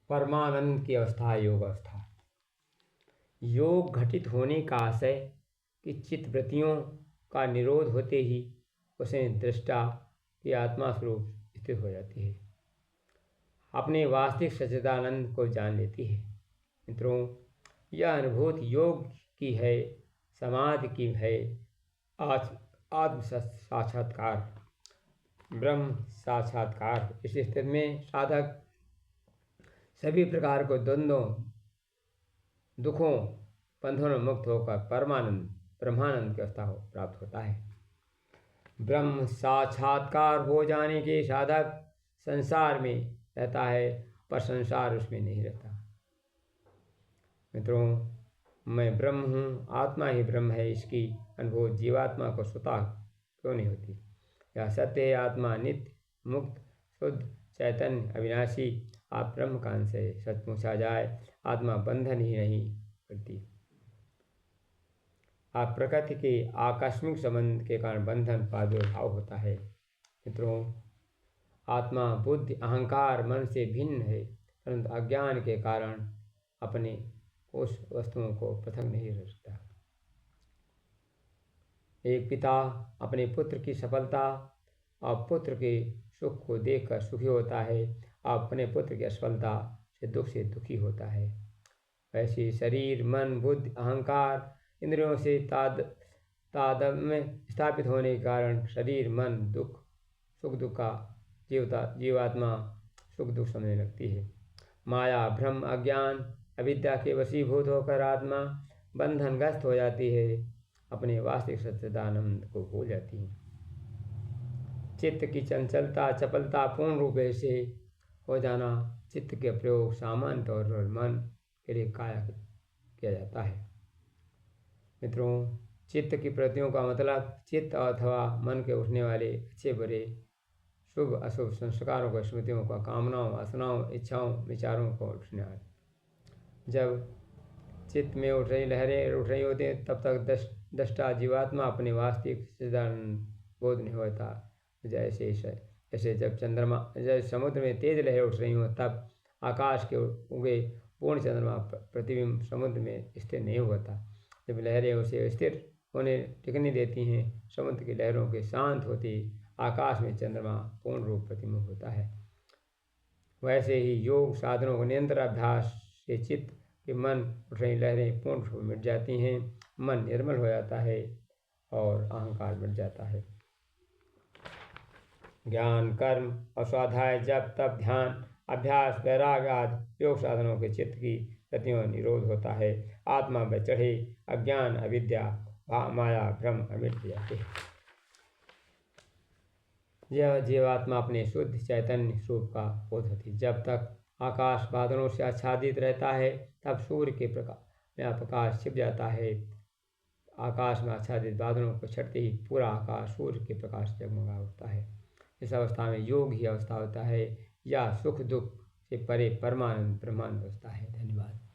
परमानंद की अवस्था योग अवस्था। योग घटित होने का आशय कि चित्त वृत्तियों का निरोध होते ही उसे दृष्टा की आत्मा स्वरूप स्थित हो जाती है, अपने वास्तविक सच्चिदानंद को जान लेती है। मित्रों, यह अनुभूति योग की है, समाधि की है, आत्म साक्षात्कार, ब्रह्म साक्षात्कार। इस स्थिति में साधक सभी प्रकार को द्वंद्वों, दुखों, बंधनों मुक्त होकर परमानंद ब्रह्मानंद की अवस्था प्राप्त होता है। ब्रह्म साक्षात्कार हो जाने के साधक संसार में रहता है, पर संसार उसमें नहीं रहता। मित्रों, मैं ब्रह्म हूँ, आत्मा ही ब्रह्म है, इसकी अनुभूति जीवात्मा को स्वतः क्यों नहीं होती? यह सत्य है, आत्मा नित्य, मुक्त, शुद्ध, चैतन्य, अविनाशी, आप ब्रह्म का अंश है। सच पूछा जाए, आत्मा बंधन ही नहीं करती। आप प्रकृति के आकस्मिक संबंध के कारण बंधन प्रादुर्भाव होता है। मित्रों, आत्मा बुद्धि अहंकार मन से भिन्न है, परंतु अज्ञान के कारण अपने उस वस्तुओं को पृथक नहीं रखता। एक पिता अपने पुत्र की सफलता और पुत्र के सुख को देखकर सुखी होता है, अपने पुत्र की असफलता से दुखी होता है। वैसे शरीर मन बुद्धि अहंकार इंद्रियों से तादात्म्य स्थापित होने के कारण शरीर मन दुख सुख दुख का जीवात्मा सुख दुख समझने लगती है। माया भ्रम अज्ञान अविद्या के वशीभूत होकर आत्मा बंधनग्रस्त हो जाती है, अपने वास्तविक सच्चिदानंद को भूल जाती है। चित्त की चंचलता चपलता पूर्ण रूप से हो जाना, चित्त के प्रयोग सामान्य तौर पर मन के लिए किया जाता है। मित्रों, चित्त की प्रवृत्तियों का मतलब चित्त अथवा मन के उठने वाले अच्छे बुरे शुभ अशुभ संस्कारों को, स्मृतियों का, कामनाओं वासनाओं इच्छाओं विचारों को उठने वाले। जब चित्त में उठ रही लहरें उठ रही होती हैं, तब तक दृष्टा जीवात्मा अपने वास्तविक सच्चिदानंद बोध नहीं होता। जैसे जब समुद्र में तेज लहरें उठ रही हों, तब आकाश के उगे पूर्ण चंद्रमा प्रतिबिंब समुद्र में स्थिर नहीं होता। जब लहरें उसे स्थिर होने टिकने देती हैं, समुद्र की लहरों के शांत होती आकाश में चंद्रमा पूर्ण रूप प्रतिबिंब होता है। वैसे ही योग साधनों को निरंतर अभ्यास से चित्त के मन उठ रही लहरें पूर्ण रूप मिट जाती हैं, मन निर्मल हो जाता है और अहंकार मिट जाता है। ज्ञान कर्म और स्वाध्याय जप तप ध्यान अभ्यास वैराग आदि योग साधनों के चित्त की गतियों निरोध होता है। आत्मा में चढ़े अज्ञान अविद्या माया भ्रम मिट जाते हैं। यह जीवात्मा अपने शुद्ध चैतन्य स्वरूप का बोध होती है। जब तक आकाश बादलों से आच्छादित रहता है, तब सूर्य के प्रकाश छिप जाता है। आकाश में आच्छादित बादलों को छटते ही पूरा आकाश सूर्य के प्रकाश जगमगा उठता है। इस अवस्था में योग ही अवस्था होता है, या सुख दुख से परे परमानंद ब्रह्मानंद अवस्था है। धन्यवाद।